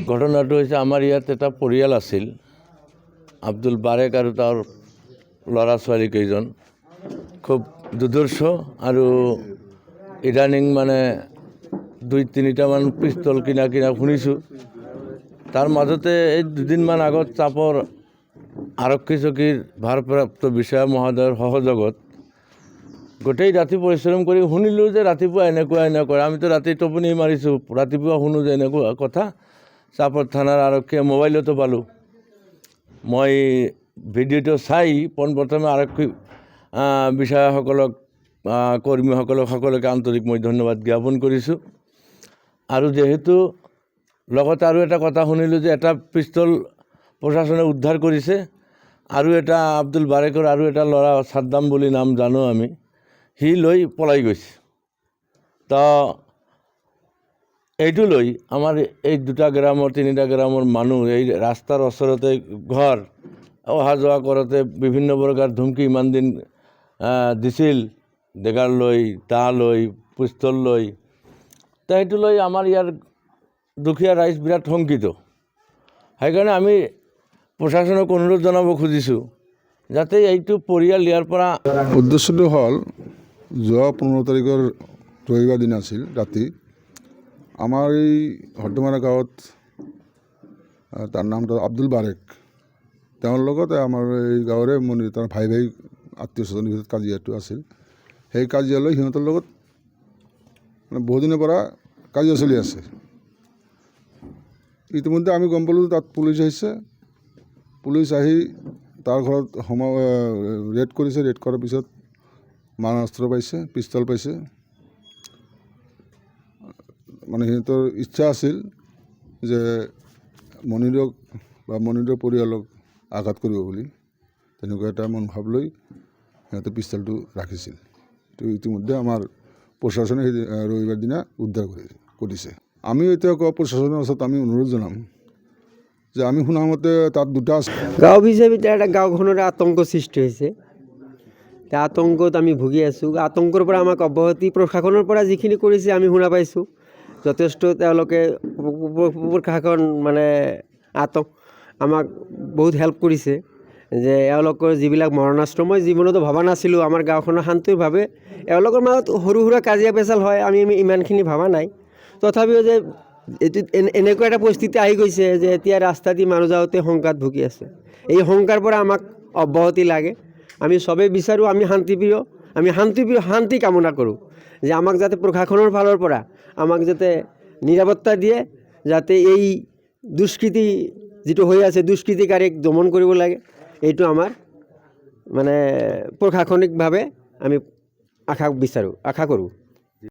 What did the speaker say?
ঘটনাটো হৈছে আমাৰ ইয়াত এটা পৰিয়াল আছিল, আব্দুল বাৰেক আৰু তাৰ ল'ৰা ছোৱালী কেইজন খুব দুৰ্ধৰ্ষ আৰু ইদানিং মানে 2-3টামান পিস্তল কিনা শুনিছোঁ। তাৰ মাজতে এই দুদিনমান আগত চাপৰ আৰক্ষী চকীৰ ভাৰপ্ৰাপ্ত বিষয়া মহোদয়ৰ সহযোগত গোটেই ৰাতি পৰিশ্ৰম কৰি শুনিলোঁ যে ৰাতিপুৱা এনেকুৱা আমিতো ৰাতি টোপনি মাৰিছোঁ, ৰাতিপুৱা শুনো যে এনেকুৱা কথা। চাপৰ থানাৰ আৰক্ষীয়ে মোবাইলতো পালোঁ। মই ভিডিঅ'টো চাই পোনপ্ৰথমে আৰক্ষী বিষয়াসকলক কৰ্মীসকলক সকলোকে আন্তৰিক মই ধন্যবাদ জ্ঞাপন কৰিছোঁ। আৰু যিহেতু লগতে আৰু এটা কথা শুনিলোঁ যে এটা পিস্তল প্ৰশাসনে উদ্ধাৰ কৰিছে, আৰু এটা আব্দুল বাৰেকৰ আৰু এটা ল'ৰা সাদ্দাম বুলি নাম জানো আমি, সি লৈ পলাই গৈছে। তো এইটো লৈ আমাৰ এই 2টা গ্ৰামৰ 3টা গ্ৰামৰ মানুহ এই ৰাস্তাৰ ওচৰতে ঘৰ অহা যোৱা কৰোঁতে বিভিন্ন প্ৰকাৰ ধমকি ইমান দিন দিছিল, ডেগাৰ লৈ, দা লৈ, পিস্তল লৈ। তো সেইটো লৈ আমাৰ ইয়াৰ দুখীয়া ৰাইজ বিৰাট শংকিত। সেইকাৰণে আমি প্ৰশাসনক অনুৰোধ জনাব খুজিছোঁ যাতে এইটো পৰিয়াল ইয়াৰ পৰা। উদ্দেশ্যটো হ'ল যোৱা 15 তাৰিখৰ ৰবিবাৰ দিন আছিল ৰাতি আমাৰ এই হৰ্দমাৰা গাঁৱত তাৰ নামটো আব্দুল বাৰেক, তেওঁৰ লগতে আমাৰ এই গাঁৱৰে তাৰ ভাই আত্মীয় স্বজনৰ ভিতৰত কাজিয়াটো আছিল। সেই কাজিয়ালৈ সিহঁতৰ লগত মানে বহুদিনৰ পৰা কাজিয়া চলি আছে। ইতিমধ্যে আমি গম পালোঁ তাত পুলিচ আহিছে। পুলিচ আহি তাৰ ঘৰত ৰেড কৰিছে। ৰেড কৰাৰ পিছত মাৰণাস্ত্ৰ পাইছে, পিস্তল পাইছে। মানে সিহঁতৰ ইচ্ছা আছিল যে মনিৰক বা মনিৰৰ পৰিয়ালক আঘাত কৰিব বুলি, তেনেকুৱা এটা মনোভাৱ লৈ সিহঁতে পিস্তলটো ৰাখিছিল। তো ইতিমধ্যে আমাৰ প্ৰশাসনে সেই ৰবিবাৰ দিনা উদ্ধাৰ কৰিছে। আমি এতিয়া প্ৰশাসনৰ ওচৰত আমি অনুৰোধ জনাম যে আমি শুনা মতে তাত 2টা আছে। গাঁও হিচাপে এটা গাঁওখনৰ আতংক সৃষ্টি হৈছে। আতংকত আমি ভুগি আছোঁ। আতংকৰ পৰা আমাক অব্যাহতি প্ৰশাসনৰ পৰা যিখিনি কৰিছে আমি শুনা পাইছোঁ, যথেষ্ট তেওঁলোকে প্ৰশাসন মানে আমাক বহুত হেল্প কৰিছে। যে এওঁলোকৰ যিবিলাক মৰণাস্ত্ৰ মই জীৱনতো ভবা নাছিলোঁ আমাৰ গাঁওখনৰ শান্তিভাৱে এওঁলোকৰ মাজত সৰু সুৰা কাজিয়া পেচাল হয়, আমি ইমানখিনি ভবা নাই। তথাপিও যে এইটো এনেকুৱা এটা পৰিস্থিতি আহি গৈছে যে এতিয়া ৰাস্তা দি মানুহ যাওঁতে শংকাত ভুগি আছে। এই শংকাৰ পৰা আমাক অব্যাহতি লাগে। আমি চবেই বিচাৰোঁ, আমি শান্তি কামনা কৰোঁ যে আমাক যাতে প্ৰশাসনৰ ফালৰ পৰা আমাক যাতে নিৰাপত্তা দিয়ে, যাতে এই দুষ্কৃতি যিটো হৈ আছে দুষ্কৃতিকাৰীক দমন কৰিব লাগে। এইটো আমাৰ মানে প্ৰশাসনিকভাৱে আমি আশা কৰোঁ।